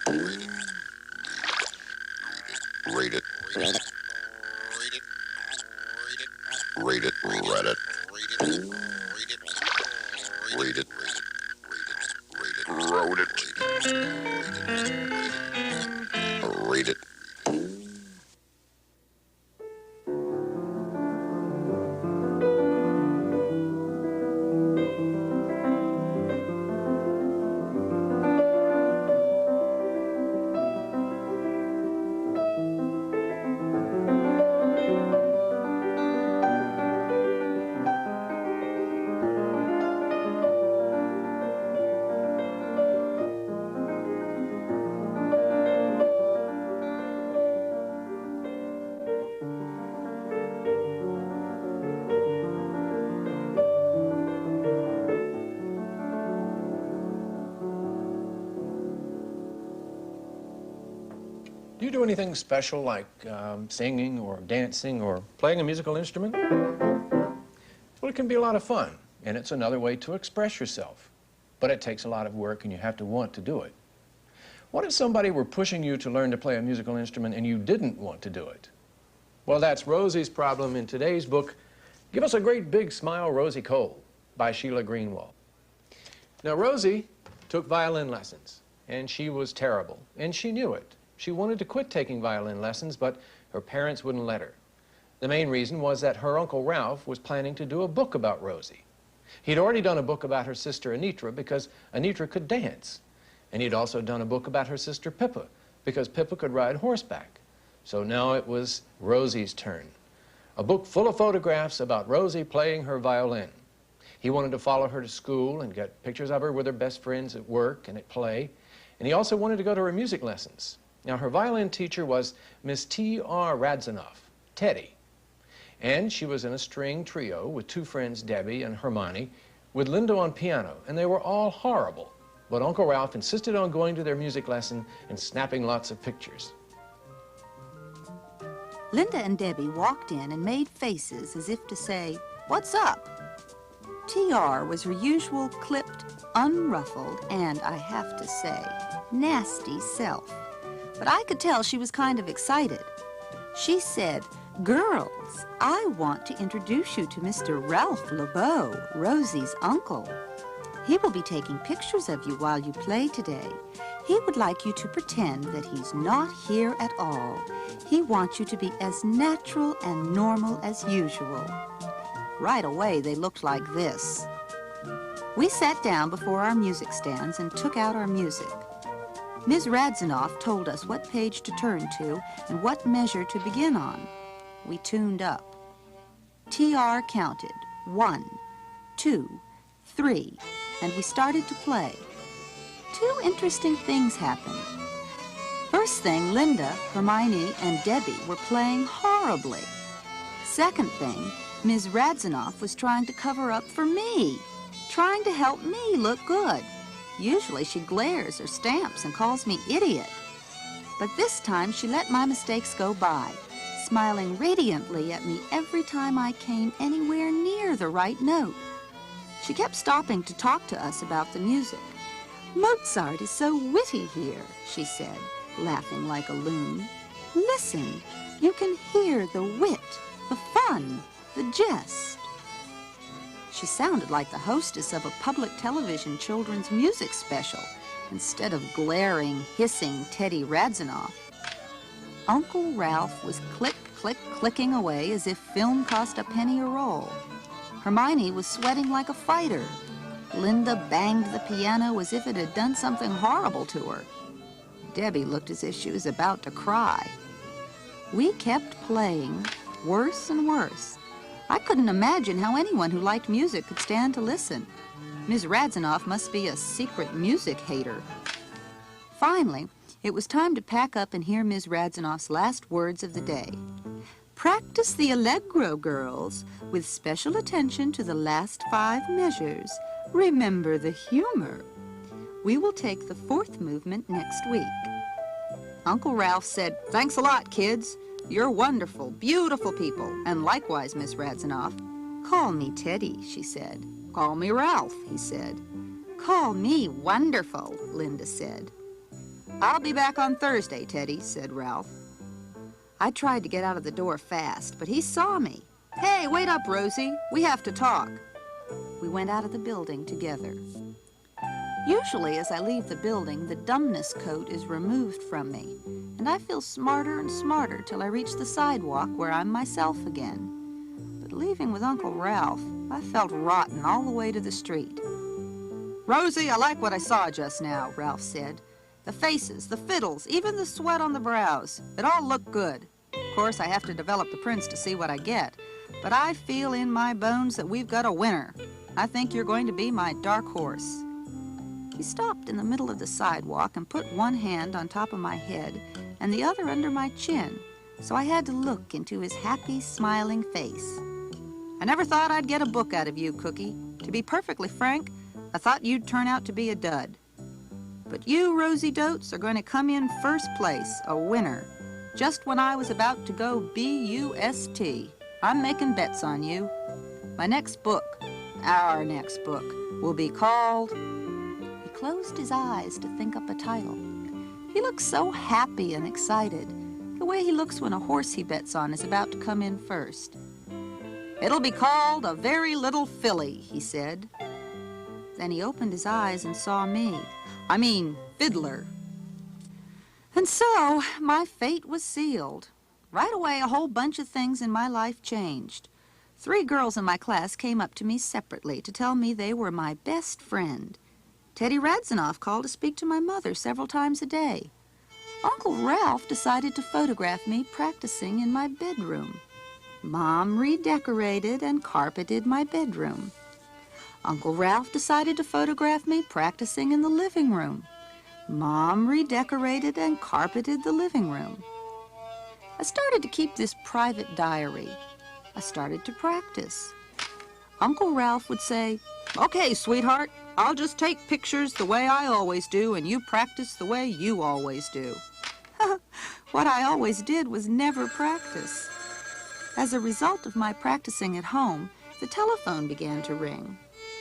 Read it. Read it. Read it. Read it. Read it. Wrote it. Read it. Do you do anything special like singing or dancing or playing a musical instrument? Well, it can be a lot of fun, and it's another way to express yourself. But it takes a lot of work, and you have to want to do it. What if somebody were pushing you to learn to play a musical instrument and you didn't want to do it? Well, that's Rosie's problem in today's book, Give Us a Great Big Smile, Rosie Cole, by Sheila Greenwald. Now, Rosie took violin lessons, and she was terrible, and she knew it. She wanted to quit taking violin lessons, but her parents wouldn't let her. The main reason was that her Uncle Ralph was planning to do a book about Rosie. He'd already done a book about her sister Anitra because Anitra could dance. And he'd also done a book about her sister Pippa because Pippa could ride horseback. So now it was Rosie's turn. A book full of photographs about Rosie playing her violin. He wanted to follow her to school and get pictures of her with her best friends at work and at play. And he also wanted to go to her music lessons. Now, her violin teacher was Miss T.R. Radzanoff, Teddy. And she was in a string trio with two friends, Debbie and Hermione, with Linda on piano, and they were all horrible. But Uncle Ralph insisted on going to their music lesson and snapping lots of pictures. Linda and Debbie walked in and made faces as if to say, "What's up?" T.R. was her usual clipped, unruffled, and, I have to say, nasty self. But I could tell she was kind of excited. She said, "Girls, I want to introduce you to Mr. Ralph LeBeau, Rosie's uncle. He will be taking pictures of you while you play today. He would like you to pretend that he's not here at all. He wants you to be as natural and normal as usual." Right away, they looked like this. We sat down before our music stands and took out our music. Ms. Radzanoff told us what page to turn to and what measure to begin on. We tuned up. T.R. counted 1, 2, 3, and we started to play. Two interesting things happened. First thing, Linda, Hermione, and Debbie were playing horribly. Second thing, Ms. Radzanoff was trying to cover up for me, trying to help me look good. Usually she glares or stamps and calls me idiot. But this time she let my mistakes go by, smiling radiantly at me every time I came anywhere near the right note. She kept stopping to talk to us about the music. "Mozart is so witty here," she said, laughing like a loon. "Listen, you can hear the wit, the fun, the jest." She sounded like the hostess of a public television children's music special instead of glaring, hissing Teddy Radzanoff. Uncle Ralph was click, click, clicking away as if film cost a penny a roll. Hermione was sweating like a fighter. Linda banged the piano as if it had done something horrible to her. Debbie looked as if she was about to cry. We kept playing, worse and worse. I couldn't imagine how anyone who liked music could stand to listen. Ms. Radzanoff must be a secret music hater. Finally, it was time to pack up and hear Ms. Radzanoff's last words of the day. "Practice the Allegro, girls, with special attention to the last 5 measures. Remember the humor. We will take the 4th movement next week." Uncle Ralph said, "Thanks a lot, kids. You're wonderful, beautiful people, and likewise, Miss Radzanoff." "Call me Teddy," she said. "Call me Ralph," he said. "Call me wonderful," Linda said. "I'll be back on Thursday, Teddy," said Ralph. I tried to get out of the door fast, but he saw me. "Hey, wait up, Rosie. We have to talk." We went out of the building together. Usually, as I leave the building, the dumbness coat is removed from me, and I feel smarter and smarter till I reach the sidewalk where I'm myself again. But leaving with Uncle Ralph, I felt rotten all the way to the street. "Rosie, I like what I saw just now," Ralph said. "The faces, the fiddles, even the sweat on the brows. It all looked good. Of course, I have to develop the prints to see what I get, but I feel in my bones that we've got a winner. I think you're going to be my dark horse." He stopped in the middle of the sidewalk and put one hand on top of my head and the other under my chin, so I had to look into his happy, smiling face. "I never thought I'd get a book out of you, Cookie. To be perfectly frank, I thought you'd turn out to be a dud. But you, Rosie Dotes, are going to come in first place, a winner, just when I was about to go B-U-S-T. I'm making bets on you. My next book, our next book, will be called..." He closed his eyes to think up a title. He looked so happy and excited, the way he looks when a horse he bets on is about to come in first. "It'll be called A Very Little Filly," he said. Then he opened his eyes and saw me. I mean, Fiddler. And so, my fate was sealed. Right away, a whole bunch of things in my life changed. 3 girls in my class came up to me separately to tell me they were my best friend. Teddy Radzinoff called to speak to my mother several times a day. Uncle Ralph decided to photograph me practicing in my bedroom. Mom redecorated and carpeted my bedroom. Uncle Ralph decided to photograph me practicing in the living room. Mom redecorated and carpeted the living room. I started to keep this private diary. I started to practice. Uncle Ralph would say, "Okay, sweetheart, I'll just take pictures the way I always do, and you practice the way you always do." What I always did was never practice. As a result of my practicing at home, the telephone began to ring.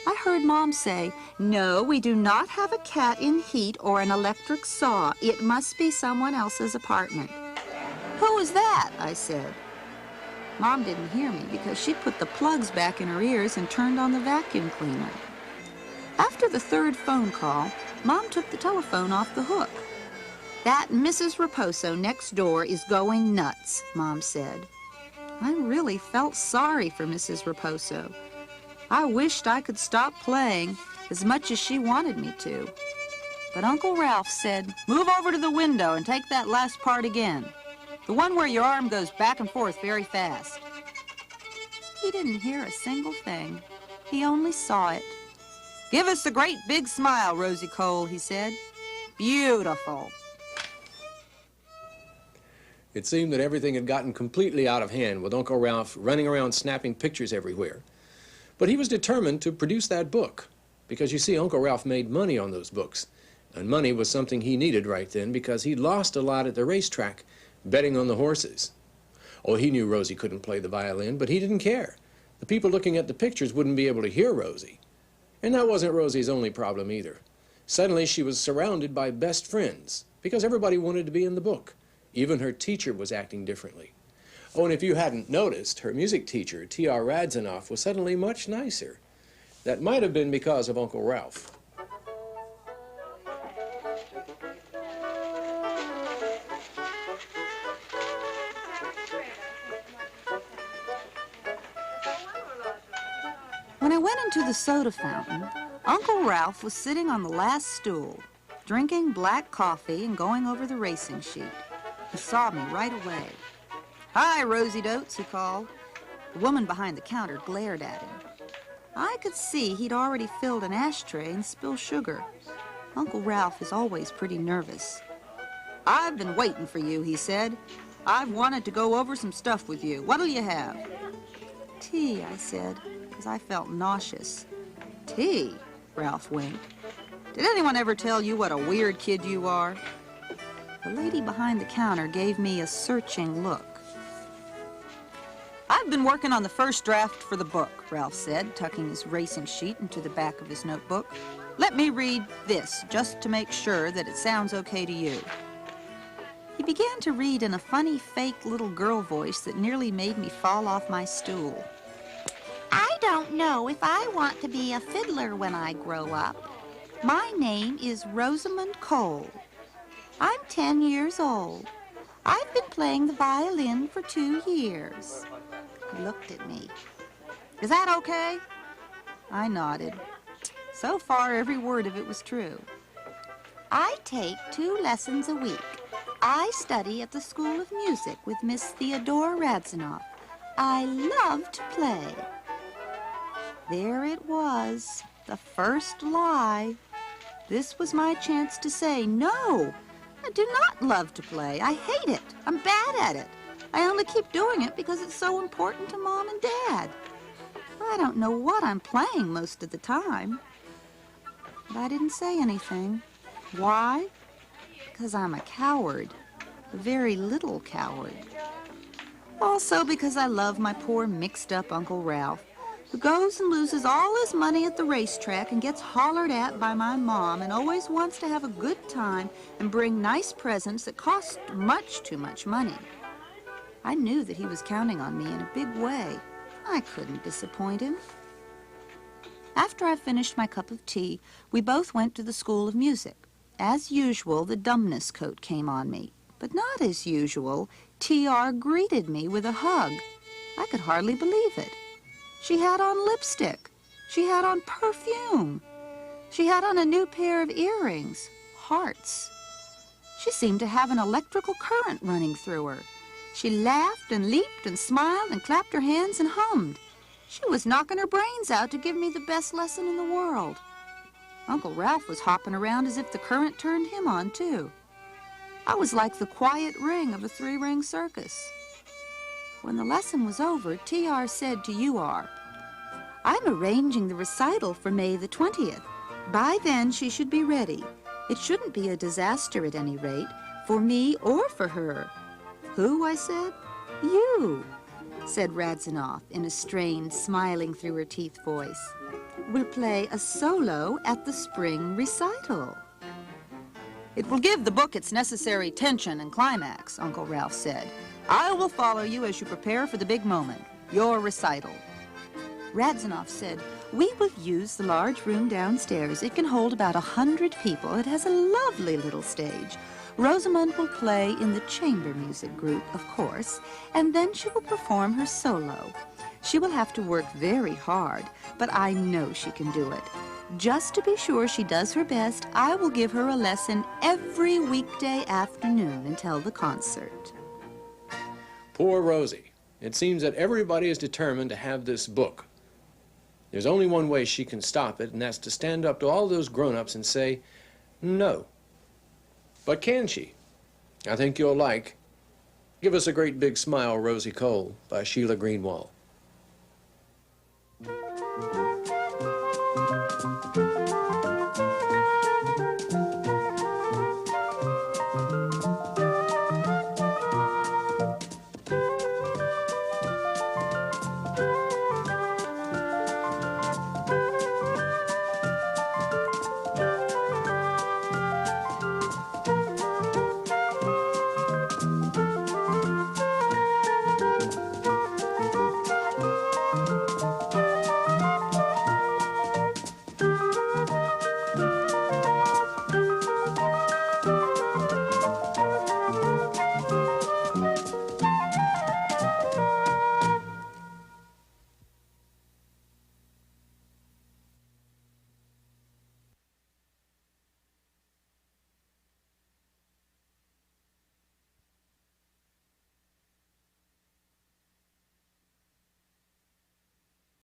I heard Mom say, "No, we do not have a cat in heat or an electric saw. It must be someone else's apartment." "Who is that?" I said. Mom didn't hear me because she put the plugs back in her ears and turned on the vacuum cleaner. After the 3rd phone call, Mom took the telephone off the hook. "That Mrs. Raposo next door is going nuts," Mom said. I really felt sorry for Mrs. Raposo. I wished I could stop playing as much as she wanted me to. But Uncle Ralph said, "Move over to the window and take that last part again. The one where your arm goes back and forth very fast." He didn't hear a single thing. He only saw it. "Give us a great big smile, Rosie Cole," he said. "Beautiful." It seemed that everything had gotten completely out of hand with Uncle Ralph running around snapping pictures everywhere. But he was determined to produce that book, because you see, Uncle Ralph made money on those books. And money was something he needed right then because he'd lost a lot at the racetrack betting on the horses. Oh, he knew Rosie couldn't play the violin, but he didn't care. The people looking at the pictures wouldn't be able to hear Rosie. And that wasn't Rosie's only problem either. Suddenly she was surrounded by best friends because everybody wanted to be in the book. Even her teacher was acting differently. Oh, and if you hadn't noticed, her music teacher, T.R. Radzinoff, was suddenly much nicer. That might have been because of Uncle Ralph. When I went into the soda fountain, Uncle Ralph was sitting on the last stool, drinking black coffee and going over the racing sheet. He saw me right away. "Hi, Rosie Dotes," he called. The woman behind the counter glared at him. I could see he'd already filled an ashtray and spilled sugar. Uncle Ralph is always pretty nervous. "I've been waiting for you," he said. "I've wanted to go over some stuff with you. What'll you have?" "Tea," I said, because I felt nauseous. "Tea?" Ralph winked. "Did anyone ever tell you what a weird kid you are?" The lady behind the counter gave me a searching look. "I've been working on the first draft for the book," Ralph said, tucking his racing sheet into the back of his notebook. Let me read this, just to make sure that it sounds okay to you. He began to read in a funny, fake little girl voice that nearly made me fall off my stool. I don't know if I want to be a fiddler when I grow up. My name is Rosamond Cole. I'm 10 years old. I've been playing the violin for 2 years. He looked at me. Is that okay? I nodded. So far, every word of it was true. I take 2 lessons a week. I study at the School of Music with Miss Theodore Radzinoff. I love to play. There it was, the first lie. This was my chance to say, no, I do not love to play. I hate it. I'm bad at it. I only keep doing it because it's so important to Mom and Dad. I don't know what I'm playing most of the time. But I didn't say anything. Why? Because I'm a coward, a very little coward. Also because I love my poor mixed-up Uncle Ralph, who goes and loses all his money at the racetrack and gets hollered at by my mom and always wants to have a good time and bring nice presents that cost much too much money. I knew that he was counting on me in a big way. I couldn't disappoint him. After I finished my cup of tea, we both went to the School of Music. As usual, the dumbness coat came on me. But not as usual, T.R. greeted me with a hug. I could hardly believe it. She had on lipstick. She had on perfume. She had on a new pair of earrings, hearts. She seemed to have an electrical current running through her. She laughed and leaped and smiled and clapped her hands and hummed. She was knocking her brains out to give me the best lesson in the world. Uncle Ralph was hopping around as if the current turned him on, too. I was like the quiet ring of a 3-ring circus. When the lesson was over, T.R. said to U.R., I'm arranging the recital for May the 20th. By then, she should be ready. It shouldn't be a disaster at any rate, for me or for her. Who, I said. You, said Radzinoff in a strained, smiling through her teeth voice. We'll play a solo at the spring recital. It will give the book its necessary tension and climax, Uncle Ralph said. I will follow you as you prepare for the big moment, your recital. Radzinoff said, we will use the large room downstairs. It can hold about 100 people. It has a lovely little stage. Rosamond will play in the chamber music group, of course, and then she will perform her solo. She will have to work very hard, but I know she can do it. Just to be sure she does her best, I will give her a lesson every weekday afternoon until the concert. Poor Rosie. It seems that everybody is determined to have this book. There's only one way she can stop it, and that's to stand up to all those grown-ups and say, no. But can she? I think you'll like Give Us a Great Big Smile, Rosie Cole by Sheila Greenwald.